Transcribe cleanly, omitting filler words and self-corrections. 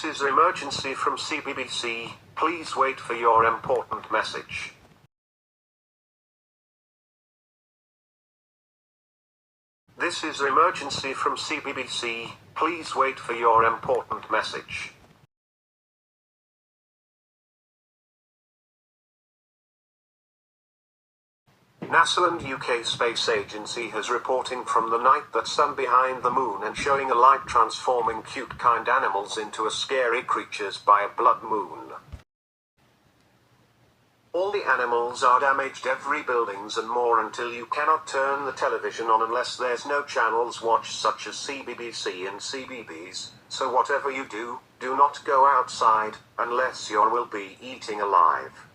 This is emergency from CBBC. Please wait for your important message. This is emergency from CBBC. Please wait for your important message. NASA and UK Space Agency has reporting from the night that sun behind the moon and showing a light transforming cute kind animals into a scary creatures by a blood moon. All the animals are damaged, every buildings and more, until you cannot turn the television on unless there's no channels watch such as CBBC and CBBS, so whatever you do, do not go outside, unless you will be eating alive.